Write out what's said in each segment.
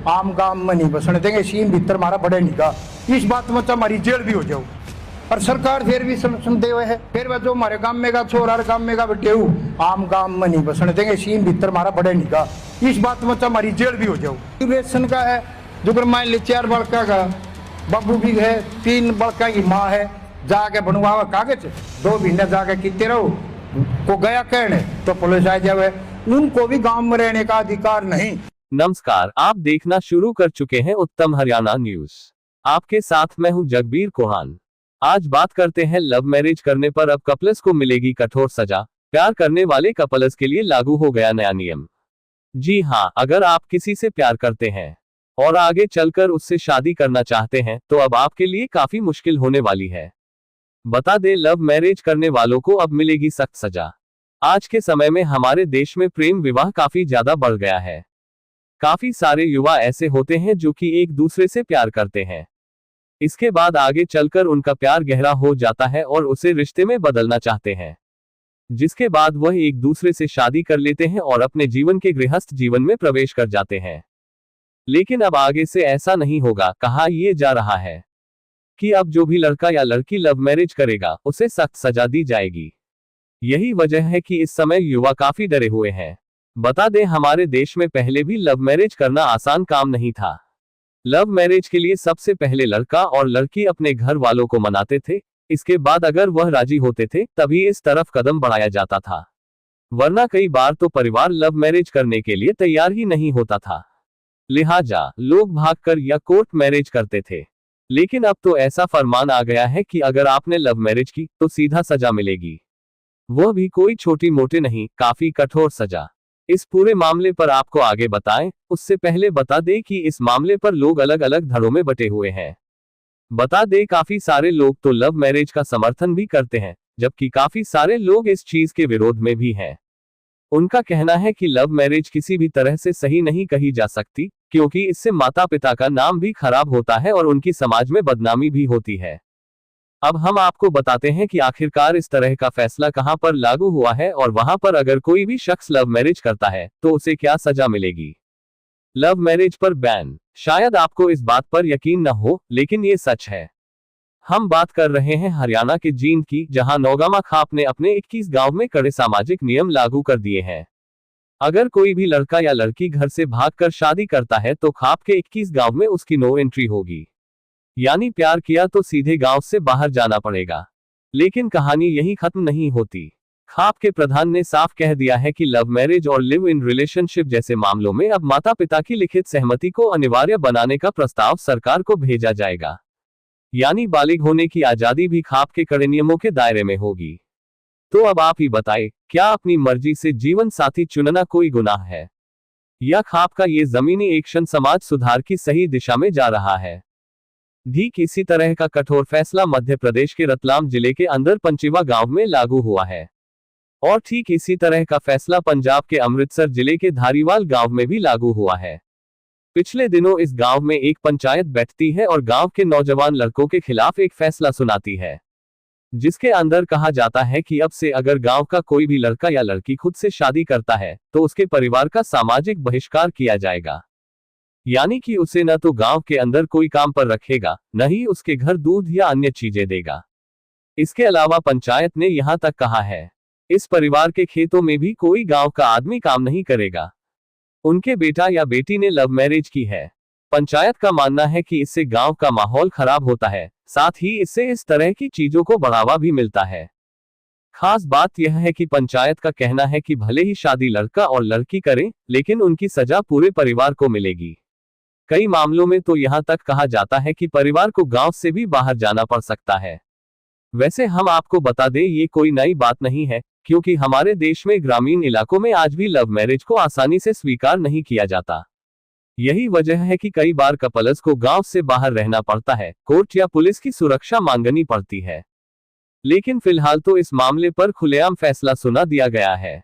आम गाम में नहीं बसने देंगे, सीम भीतर हमारा बड़े निका, इस बात में तो हमारी जेल भी हो जाओ। और सरकार फिर भी सुनते हुए है, फिर वह जो हमारे गांव में का छोरा गांव में का बेटे आम गांव में नहीं बसने देंगे, सीम भीतर हमारा बड़े निका, इस बात में तो हमारी जेल भी हो जाओ। रेशन का है जो मान ली 4 बड़का का बाबू भी है, 3 बड़का की माँ है, जाके बनवावा कागज, 2 महीने जाके कितने रहो को गया कहने तो पुलिस आ जावे, उनको भी गांव में रहने का अधिकार नहीं। नमस्कार, आप देखना शुरू कर चुके हैं उत्तम हरियाणा न्यूज। आपके साथ मैं हूं जगबीर कोहान। आज बात करते हैं लव मैरिज करने पर अब कपल्स को मिलेगी कठोर सजा, प्यार करने वाले कपल्स के लिए लागू हो गया नया नियम। जी हां, अगर आप किसी से प्यार करते हैं और आगे चलकर उससे शादी करना चाहते हैं तो अब आपके लिए काफी मुश्किल होने वाली है। बता दें, लव मैरिज करने वालों को अब मिलेगी सख्त सजा। आज के समय में हमारे देश में प्रेम विवाह काफी ज्यादा बढ़ गया है। काफी सारे युवा ऐसे होते हैं जो कि एक दूसरे से प्यार करते हैं, इसके बाद आगे चलकर उनका प्यार गहरा हो जाता है और उसे रिश्ते में बदलना चाहते हैं, जिसके बाद वह एक दूसरे से शादी कर लेते हैं और अपने जीवन के गृहस्थ जीवन में प्रवेश कर जाते हैं। लेकिन अब आगे से ऐसा नहीं होगा। कहा यह जा रहा है कि अब जो भी लड़का या लड़की लव मैरिज करेगा उसे सख्त सजा दी जाएगी। यही वजह है कि इस समय युवा काफी डरे हुए हैं। बता दें, हमारे देश में पहले भी लव मैरिज करना आसान काम नहीं था। लव मैरिज के लिए सबसे पहले लड़का और लड़की अपने घर वालों को मनाते थे, इसके बाद अगर वह राजी होते थे तभी इस तरफ कदम बढ़ाया जाता था, वरना कई बार तो परिवार लव मैरिज करने के लिए तैयार ही नहीं होता था। लिहाजा लोग भागकर या कोर्ट मैरिज करते थे। लेकिन अब तो ऐसा फरमान आ गया है कि अगर आपने लव मैरिज की तो सीधा सजा मिलेगी, वह भी कोई छोटी मोटी नहीं, काफी कठोर सजा। इस पूरे मामले पर आपको आगे बताएं, उससे पहले बता दें कि इस मामले पर लोग अलग अलग धड़ों में बटे हुए हैं। बता दें, काफी सारे लोग तो लव मैरिज का समर्थन भी करते हैं, जबकि काफी सारे लोग इस चीज के विरोध में भी हैं। उनका कहना है कि लव मैरिज किसी भी तरह से सही नहीं कही जा सकती, क्योंकि इससे माता पिता का नाम भी खराब होता है और उनकी समाज में बदनामी भी होती है। अब हम आपको बताते हैं कि आखिरकार इस तरह का फैसला कहां पर लागू हुआ है और वहां पर अगर कोई भी शख्स लव मैरिज करता है तो उसे क्या सजा मिलेगी। लव मैरिज पर बैन। शायद आपको इस बात पर यकीन न हो, लेकिन ये सच है। हम बात कर रहे हैं हरियाणा के जींद की, जहां नौगामा खाप ने अपने 21 गांव में कड़े सामाजिक नियम लागू कर दिए हैं। अगर कोई भी लड़का या लड़की घर से भागकर शादी करता है तो खाप के 21 गांव में उसकी नो एंट्री होगी, यानी प्यार किया तो सीधे गांव से बाहर जाना पड़ेगा। लेकिन कहानी यही खत्म नहीं होती। खाप के प्रधान ने साफ कह दिया है कि लव मैरिज और लिव इन रिलेशनशिप जैसे मामलों में अब माता पिता की लिखित सहमति को अनिवार्य बनाने का प्रस्ताव सरकार को भेजा जाएगा, यानी बालिग होने की आजादी भी खाप के कड़े नियमों के दायरे में होगी। तो अब आप ही बताएं, क्या अपनी मर्जी से जीवन साथी चुनना कोई गुनाह है, या खाप का ये जमीनी एक्शन समाज सुधार की सही दिशा में जा रहा है। ठीक इसी तरह का कठोर फैसला मध्य प्रदेश के रतलाम जिले के अंदर पंचीवा गांव में लागू हुआ है, और ठीक इसी तरह का फैसला पंजाब के अमृतसर जिले के धारीवाल गांव में भी लागू हुआ है। पिछले दिनों इस गांव में एक पंचायत बैठती है और गांव के नौजवान लड़कों के खिलाफ एक फैसला सुनाती है, जिसके अंदर कहा जाता है कि अब से अगर गांव का कोई भी लड़का या लड़की खुद से शादी करता है तो उसके परिवार का सामाजिक बहिष्कार किया जाएगा, यानी कि उसे न तो गांव के अंदर कोई काम पर रखेगा, न ही उसके घर दूध या अन्य चीजें देगा। इसके अलावा पंचायत ने यहां तक कहा है, इस परिवार के खेतों में भी कोई गांव का आदमी काम नहीं करेगा। उनके बेटा या बेटी ने लव मैरिज की है। पंचायत का मानना है कि इससे गांव का माहौल खराब होता है, साथ ही इससे इस तरह की चीजों को बढ़ावा भी मिलता है। खास बात यह है कि पंचायत का कहना है कि भले ही शादी लड़का और लड़की करें, लेकिन उनकी सजा पूरे परिवार को मिलेगी। कई मामलों में तो यहां तक कहा जाता है कि परिवार को गांव से भी बाहर जाना पड़ सकता है। वैसे हम आपको बता दें, ये कोई नई बात नहीं है, क्योंकि हमारे देश में ग्रामीण इलाकों में आज भी लव मैरिज को आसानी से स्वीकार नहीं किया जाता। यही वजह है कि कई बार कपल्स को गांव से बाहर रहना पड़ता है, कोर्ट या पुलिस की सुरक्षा मांगनी पड़ती है। लेकिन फिलहाल तो इस मामले पर खुलेआम फैसला सुना दिया गया है।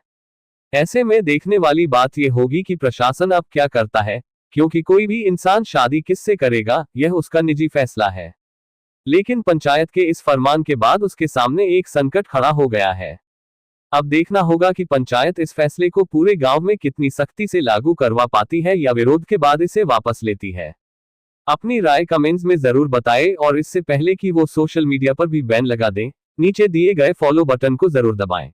ऐसे में देखने वाली बात यह होगी कि प्रशासन अब क्या करता है, क्योंकि कोई भी इंसान शादी किससे करेगा यह उसका निजी फैसला है। लेकिन पंचायत के इस फरमान के बाद उसके सामने एक संकट खड़ा हो गया है। अब देखना होगा कि पंचायत इस फैसले को पूरे गांव में कितनी सख्ती से लागू करवा पाती है या विरोध के बाद इसे वापस लेती है। अपनी राय कमेंट्स में जरूर बताएं और इससे पहले कि वो सोशल मीडिया पर भी बैन लगा दें, नीचे दिए गए फॉलो बटन को जरूर दबाएं।